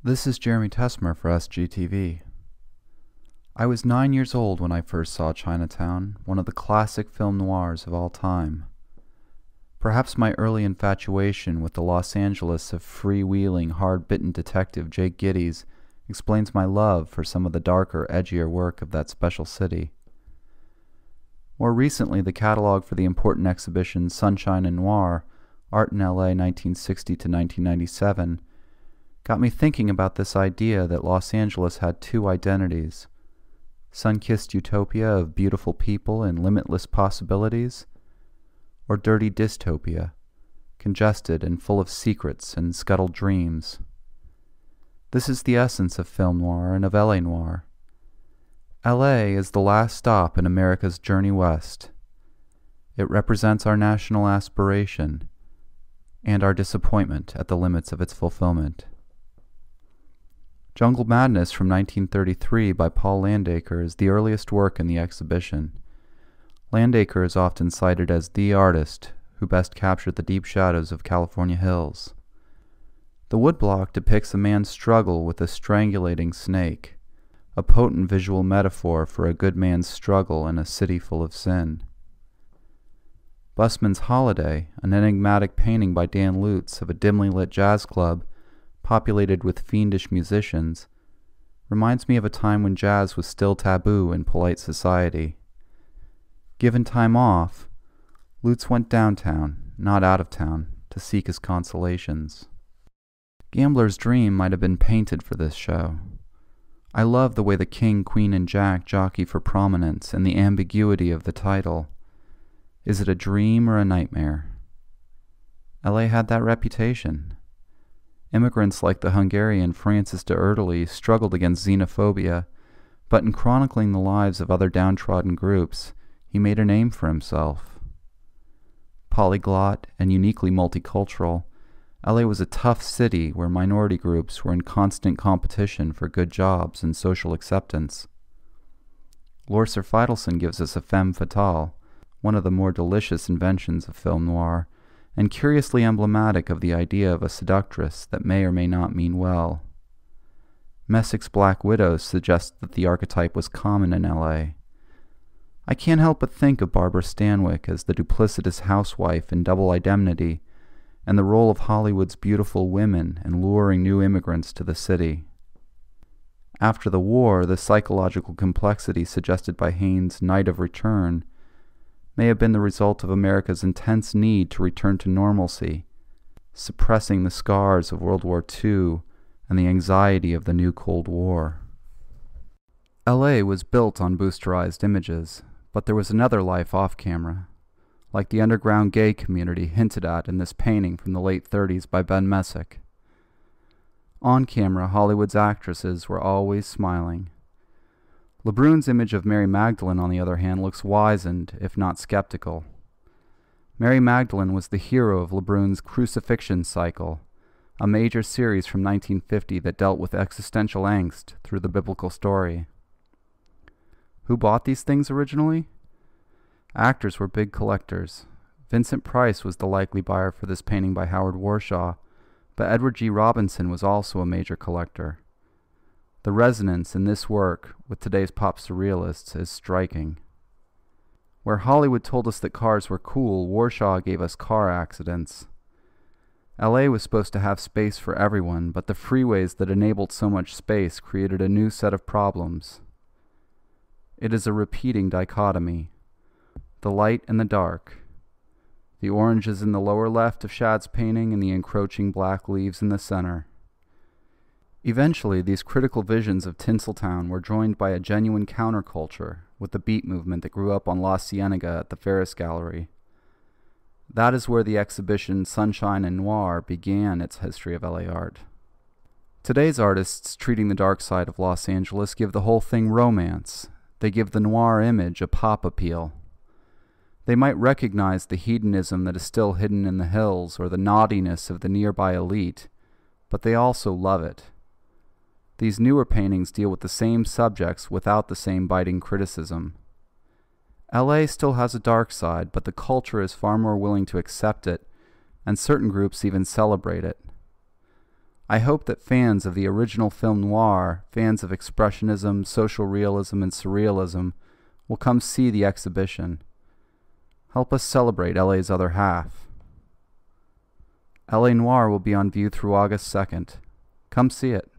This is Jeremy Tessmer for SGTV. I was 9 years old when I first saw Chinatown, one of the classic film noirs of all time. Perhaps my early infatuation with the Los Angeles of freewheeling, hard-bitten detective Jake Gittes explains my love for some of the darker, edgier work of that special city. More recently, the catalog for the important exhibition Sunshine and Noir, Art in LA 1960 to 1997, got me thinking about this idea that Los Angeles had two identities: sun-kissed utopia of beautiful people and limitless possibilities, or dirty dystopia, congested and full of secrets and scuttled dreams. This is the essence of film noir and of LA noir. LA is the last stop in America's journey west. It represents our national aspiration and our disappointment at the limits of its fulfillment. Jungle Madness from 1933 by Paul Landacre is the earliest work in the exhibition. Landacre is often cited as the artist who best captured the deep shadows of California hills. The woodblock depicts a man's struggle with a strangulating snake, a potent visual metaphor for a good man's struggle in a city full of sin. Busman's Holiday, an enigmatic painting by Dan Lutz of a dimly lit jazz club populated with fiendish musicians, reminds me of a time when jazz was still taboo in polite society. Given time off, Lutz went downtown, not out of town, to seek his consolations. Gambler's Dream might have been painted for this show. I love the way the king, queen, and jack jockey for prominence and the ambiguity of the title. Is it a dream or a nightmare? LA had that reputation. Immigrants like the Hungarian Francis de Erdely struggled against xenophobia, but in chronicling the lives of other downtrodden groups, he made a name for himself. Polyglot and uniquely multicultural, LA was a tough city where minority groups were in constant competition for good jobs and social acceptance. Lorcer Feidelson gives us a femme fatale, one of the more delicious inventions of film noir, and curiously emblematic of the idea of a seductress that may or may not mean well. Messick's Black Widows suggests that the archetype was common in LA. I can't help but think of Barbara Stanwyck as the duplicitous housewife in Double Indemnity, and the role of Hollywood's beautiful women in luring new immigrants to the city. After the war, the psychological complexity suggested by Haynes' Night of Return may have been the result of America's intense need to return to normalcy, suppressing the scars of World War II and the anxiety of the new Cold War. LA was built on boosterized images, but there was another life off-camera, like the underground gay community hinted at in this painting from the late 30s by Ben Messick. On camera, Hollywood's actresses were always smiling. Lebrun's image of Mary Magdalene, on the other hand, looks wizened, if not skeptical. Mary Magdalene was the hero of Lebrun's Crucifixion Cycle, a major series from 1950 that dealt with existential angst through the biblical story. Who bought these things originally? Actors were big collectors. Vincent Price was the likely buyer for this painting by Howard Warshaw, but Edward G. Robinson was also a major collector. The resonance in this work with today's pop surrealists is striking. Where Hollywood told us that cars were cool, Warshaw gave us car accidents. LA was supposed to have space for everyone, but the freeways that enabled so much space created a new set of problems. It is a repeating dichotomy: the light and the dark. The orange is in the lower left of Shad's painting and the encroaching black leaves in the center. Eventually, these critical visions of Tinsel Town were joined by a genuine counterculture with the beat movement that grew up on La Cienega at the Ferris Gallery. That is where the exhibition Sunshine and Noir began its history of LA art. Today's artists treating the dark side of Los Angeles give the whole thing romance. They give the noir image a pop appeal. They might recognize the hedonism that is still hidden in the hills or the naughtiness of the nearby elite, but they also love it. These newer paintings deal with the same subjects without the same biting criticism. LA still has a dark side, but the culture is far more willing to accept it, and certain groups even celebrate it. I hope that fans of the original film noir, fans of expressionism, social realism, and surrealism will come see the exhibition. Help us celebrate LA's other half. LA Noir will be on view through August 2nd. Come see it.